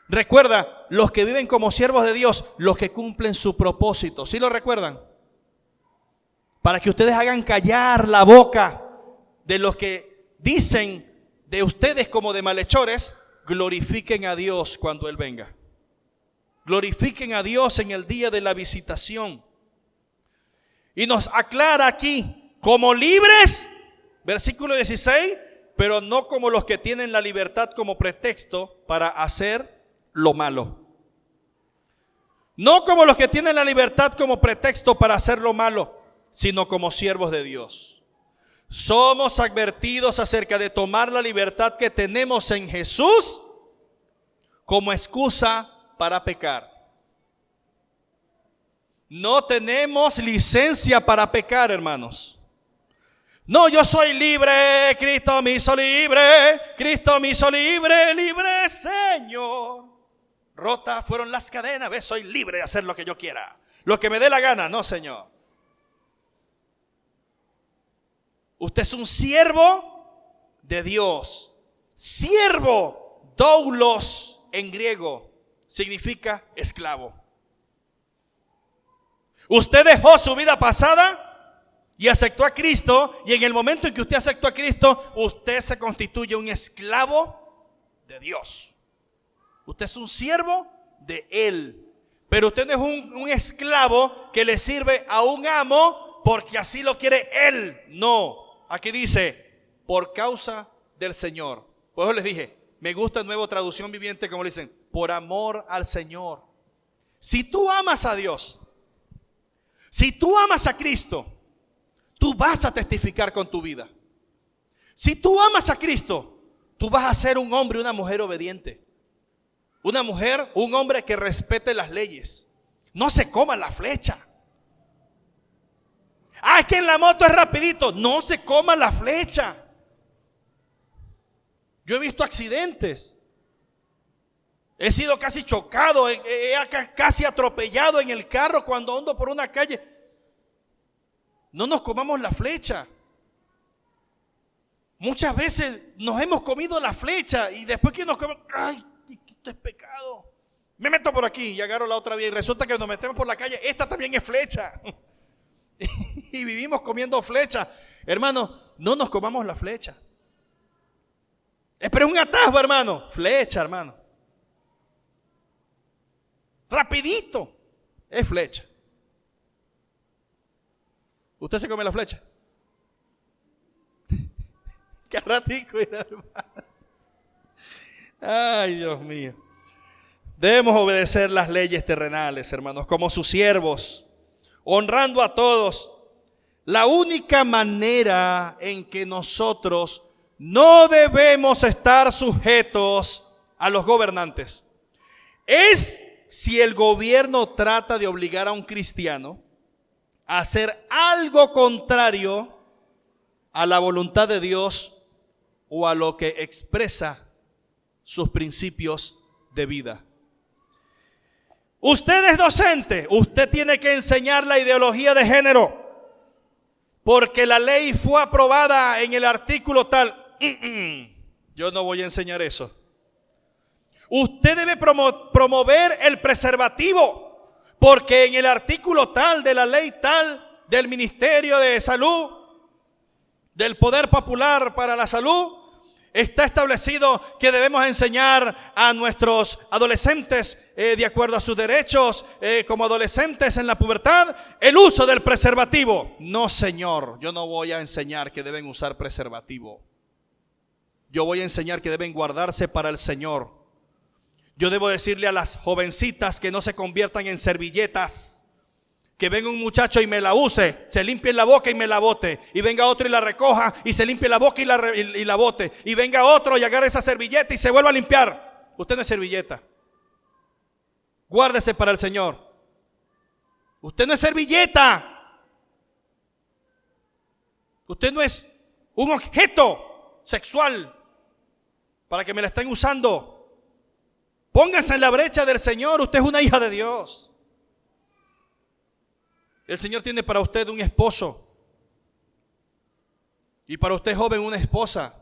Recuerda, los que viven como siervos de Dios, los que cumplen su propósito. ¿Sí lo recuerdan? Para que ustedes hagan callar la boca de los que dicen de ustedes como de malhechores, glorifiquen a Dios cuando Él venga. Glorifiquen a Dios en el día de la visitación. Y nos aclara aquí, como libres, versículo 16, pero no como los que tienen la libertad como pretexto para hacer lo malo. No como los que tienen la libertad como pretexto para hacer lo malo, sino como siervos de Dios. Somos advertidos acerca de tomar la libertad que tenemos en Jesús como excusa para pecar. No tenemos licencia para pecar, hermanos. No, yo soy libre, Cristo me hizo libre, Cristo me hizo libre, libre Señor. Rotas fueron las cadenas, ¿ves? Soy libre de hacer lo que yo quiera, lo que me dé la gana. No, Señor. Usted es un siervo de Dios. Siervo, doulos en griego, significa esclavo. Usted dejó su vida pasada y aceptó a Cristo, y en el momento en que usted aceptó a Cristo, usted se constituye un esclavo de Dios. Usted es un siervo de Él. Pero usted no es un esclavo que le sirve a un amo porque así lo quiere Él. No, aquí dice, por causa del Señor. Por eso les dije, me gusta el Nuevo Traducción Viviente, como le dicen, por amor al Señor. Si tú amas a Dios, si tú amas a Cristo, tú vas a testificar con tu vida. Si tú amas a Cristo, tú vas a ser un hombre y una mujer obediente. Una mujer, un hombre que respete las leyes. No se coma la flecha. Ah, es que en la moto es rapidito. No se coma la flecha. Yo he visto accidentes. He sido casi chocado, casi atropellado en el carro cuando ando por una calle. No nos comamos la flecha. Muchas veces nos hemos comido la flecha y después que nos comemos, ay, esto es pecado. Me meto por aquí y agarro la otra vía y resulta que nos metemos por la calle. Esta también es flecha. Y vivimos comiendo flecha. Hermano, no nos comamos la flecha. Pero es un atajo, hermano. Flecha, hermano. Rapidito. Es flecha. ¿Usted se come la flecha? Qué ratico, hermano. Ay, Dios mío. Debemos obedecer las leyes terrenales, hermanos, como sus siervos, honrando a todos. La única manera en que nosotros no debemos estar sujetos a los gobernantes es si el gobierno trata de obligar a un cristiano a hacer algo contrario a la voluntad de Dios o a lo que expresa sus principios de vida. Usted es docente, usted tiene que enseñar la ideología de género, porque la ley fue aprobada en el artículo tal. Yo no voy a enseñar eso. Usted debe promover el preservativo, porque en el artículo tal de la ley tal del Ministerio de Salud, del Poder Popular para la Salud, está establecido que debemos enseñar a nuestros adolescentes, de acuerdo a sus derechos, como adolescentes en la pubertad, el uso del preservativo. No, señor, yo no voy a enseñar que deben usar preservativo. Yo voy a enseñar que deben guardarse para el Señor. Yo debo decirle a las jovencitas que no se conviertan en servilletas. Que venga un muchacho y me la use, se limpie la boca y me la bote, y venga otro y la recoja y se limpie la boca y la bote, y venga otro y agarre esa servilleta y se vuelva a limpiar. Usted no es servilleta. Guárdese para el Señor. Usted no es servilleta. Usted no es un objeto sexual para que me la estén usando. Póngase en la brecha del Señor. Usted es una hija de Dios. El Señor tiene para usted un esposo. Y para usted, joven, una esposa.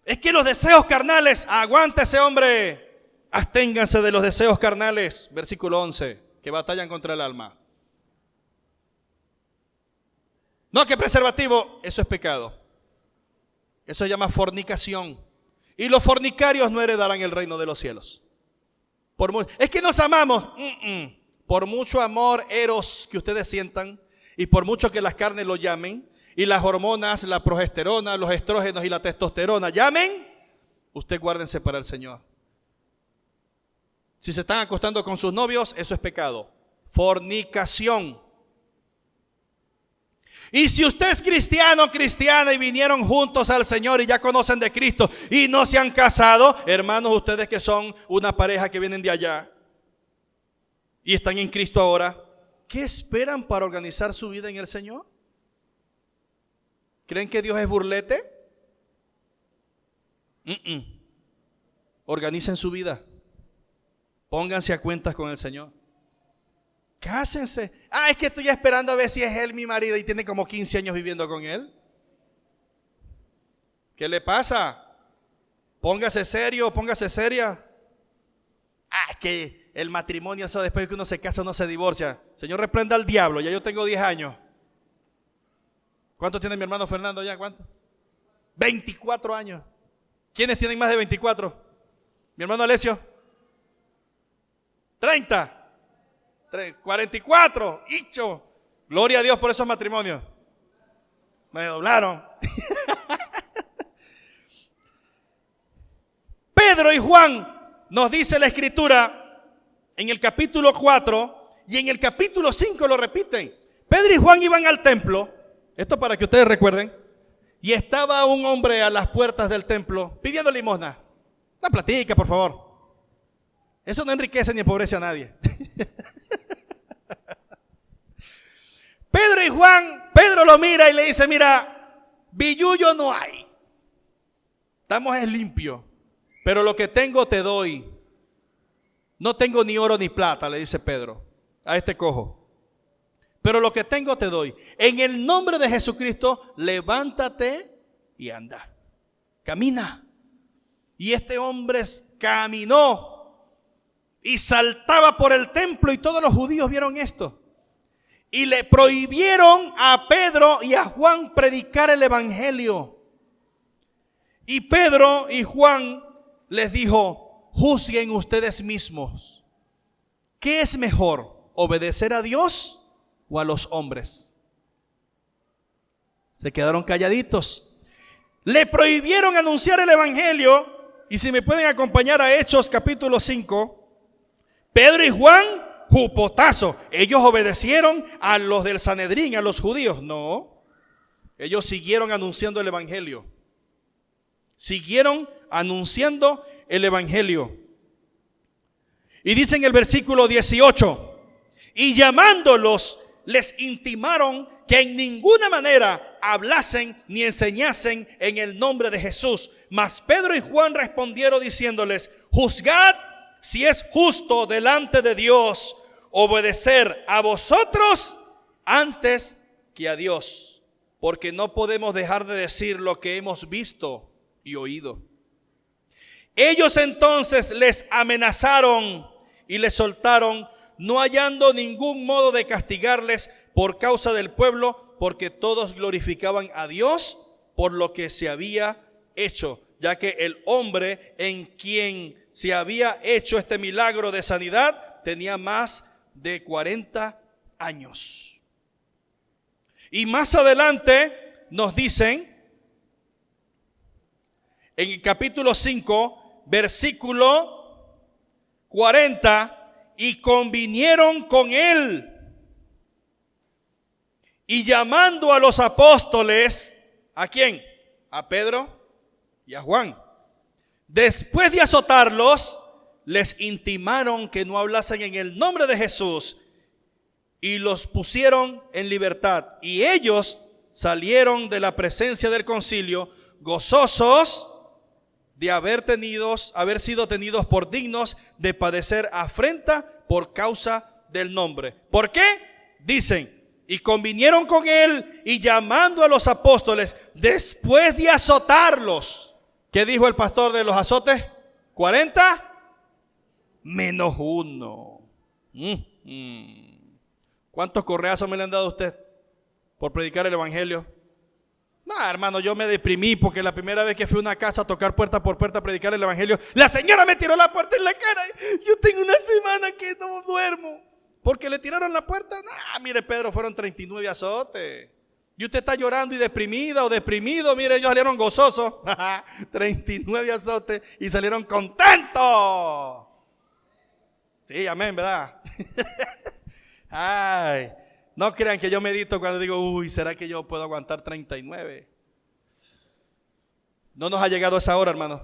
Es que los deseos carnales, aguántese, hombre. Absténganse de los deseos carnales. Versículo 11, que batallan contra el alma. No, que preservativo, eso es pecado. Eso se llama fornicación. Y los fornicarios no heredarán el reino de los cielos. Es que nos amamos. Por mucho amor eros que ustedes sientan, y por mucho que las carnes lo llamen, y las hormonas, la progesterona, los estrógenos y la testosterona llamen, usted guárdense para el Señor. Si se están acostando con sus novios, eso es pecado. Fornicación. Y si usted es cristiano, cristiana, y vinieron juntos al Señor y ya conocen de Cristo y no se han casado, hermanos, ustedes que son una pareja que vienen de allá y están en Cristo ahora, ¿qué esperan para organizar su vida en el Señor? ¿Creen que Dios es burlete? Organicen su vida. Pónganse a cuentas con el Señor. Cásense. Es que estoy esperando a ver si es él mi marido y tiene como 15 años viviendo con él. ¿Qué le pasa? Póngase serio, póngase seria. Es que el matrimonio, eso después que uno se casa, no se divorcia. Señor, reprenda al diablo. Ya yo tengo 10 años. ¿Cuánto tiene mi hermano Fernando ya? ¿Cuánto? 24 años. ¿Quiénes tienen más de 24? Mi hermano Alessio. 30. 44. ¡Hicho! Gloria a Dios por esos matrimonios. Me doblaron. Pedro y Juan, nos dice la Escritura en el capítulo 4 y en el capítulo 5 lo repiten. Pedro y Juan iban al templo, esto para que ustedes recuerden, y estaba un hombre a las puertas del templo pidiendo limosna. Una platica, por favor. Eso no enriquece ni empobrece a nadie. Pedro y Juan, Pedro lo mira y le dice, mira, billullo no hay. Estamos limpios, pero lo que tengo te doy. No tengo ni oro ni plata, le dice Pedro a este cojo. Pero lo que tengo te doy. En el nombre de Jesucristo, levántate y anda. Camina. Y este hombre caminó y saltaba por el templo y todos los judíos vieron esto. Y le prohibieron a Pedro y a Juan predicar el evangelio. Y Pedro y Juan les dijo, juzguen ustedes mismos. ¿Qué es mejor, obedecer a Dios o a los hombres? Se quedaron calladitos. Le prohibieron anunciar el evangelio. Y si me pueden acompañar a Hechos capítulo 5, Pedro y Juan, jupotazo, ellos obedecieron a los del Sanedrín, a los judíos. No, ellos siguieron anunciando el evangelio. Siguieron anunciando el evangelio. Y dice en el versículo 18, y llamándolos, les intimaron que en ninguna manera hablasen ni enseñasen en el nombre de Jesús. Mas Pedro y Juan respondieron diciéndoles, juzgad si es justo delante de Dios obedecer a vosotros antes que a Dios, porque no podemos dejar de decir lo que hemos visto y oído. Ellos entonces les amenazaron y les soltaron, no hallando ningún modo de castigarles por causa del pueblo, porque todos glorificaban a Dios por lo que se había hecho, ya que el hombre en quien se había hecho este milagro de sanidad tenía más de 40 años. Y más adelante nos dicen, en el capítulo 5, versículo 40, y convinieron con él, y llamando a los apóstoles, ¿a quién? A Pedro y a Juan. Después de azotarlos, les intimaron que no hablasen en el nombre de Jesús y los pusieron en libertad. Y ellos, salieron de la presencia del concilio gozosos de haber sido tenidos por dignos de padecer afrenta por causa del nombre. ¿Por qué? Dicen, y convinieron con él, y llamando a los apóstoles, después de azotarlos. ¿Qué dijo el pastor de los azotes? 40 menos 1. ¿Cuántos correazos me le han dado a usted por predicar el evangelio? No, hermano, yo me deprimí porque la primera vez que fui a una casa a tocar puerta por puerta a predicar el evangelio, la señora me tiró la puerta en la cara. Yo tengo una semana que no duermo porque le tiraron la puerta. No, mire, Pedro, fueron 39 azotes. Y usted está llorando y deprimida o deprimido. Mire, ellos salieron gozosos. 39 azotes y salieron contentos. Sí, amén, ¿verdad? Ay, no crean que yo medito cuando digo, uy, ¿será que yo puedo aguantar 39? No nos ha llegado esa hora, hermano.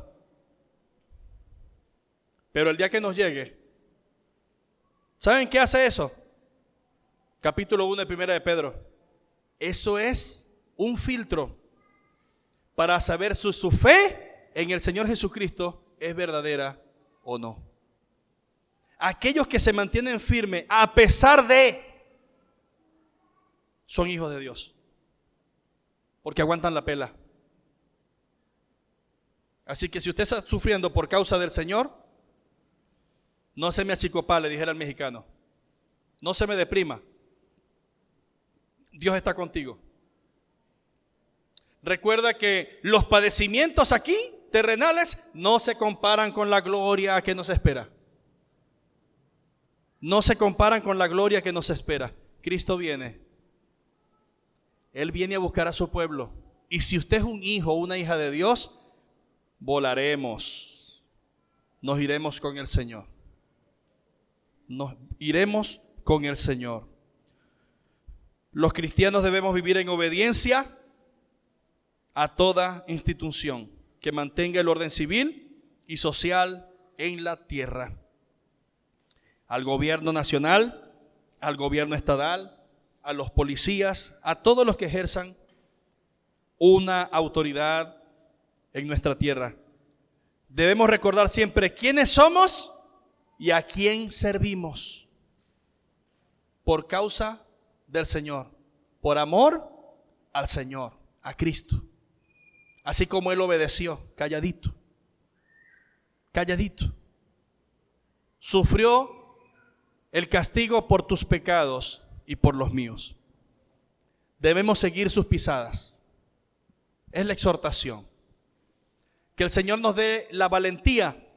Pero el día que nos llegue, ¿saben qué hace eso? Capítulo 1 de 1 de Pedro. Eso es un filtro para saber si su fe en el Señor Jesucristo es verdadera o no. Aquellos que se mantienen firmes a pesar de, son hijos de Dios, porque aguantan la pela. Así que si usted está sufriendo por causa del Señor, no se me achicopale, dijera el mexicano. No se me deprima. Dios está contigo. Recuerda que los padecimientos aquí, terrenales, no se comparan con la gloria que nos espera. No se comparan con la gloria que nos espera. Cristo viene. Él viene a buscar a su pueblo. Y si usted es un hijo o una hija de Dios, volaremos. Nos iremos con el Señor. Nos iremos con el Señor. Los cristianos debemos vivir en obediencia a toda institución que mantenga el orden civil y social en la tierra. Al gobierno nacional, al gobierno estatal, a los policías, a todos los que ejerzan una autoridad en nuestra tierra. Debemos recordar siempre quiénes somos y a quién servimos. Por causa del Señor, por amor al Señor, a Cristo. Así como Él obedeció, calladito, calladito. Sufrió el castigo por tus pecados y por los míos. Debemos seguir sus pisadas. Es la exhortación. Que el Señor nos dé la valentía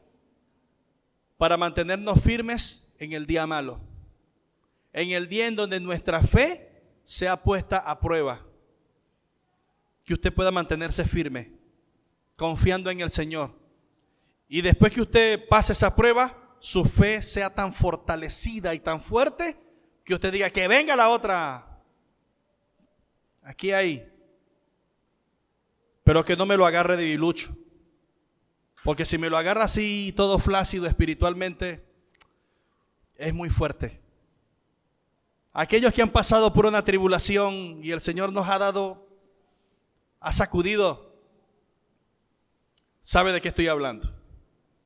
para mantenernos firmes en el día malo. En el día en donde nuestra fe sea puesta a prueba. Que usted pueda mantenerse firme, confiando en el Señor. Y después que usted pase esa prueba, su fe sea tan fortalecida y tan fuerte que usted diga, que venga la otra. Aquí hay. Pero que no me lo agarre de debilucho. Porque si me lo agarra así, todo flácido espiritualmente, es muy fuerte. Aquellos que han pasado por una tribulación y el Señor nos ha sacudido, sabe de qué estoy hablando.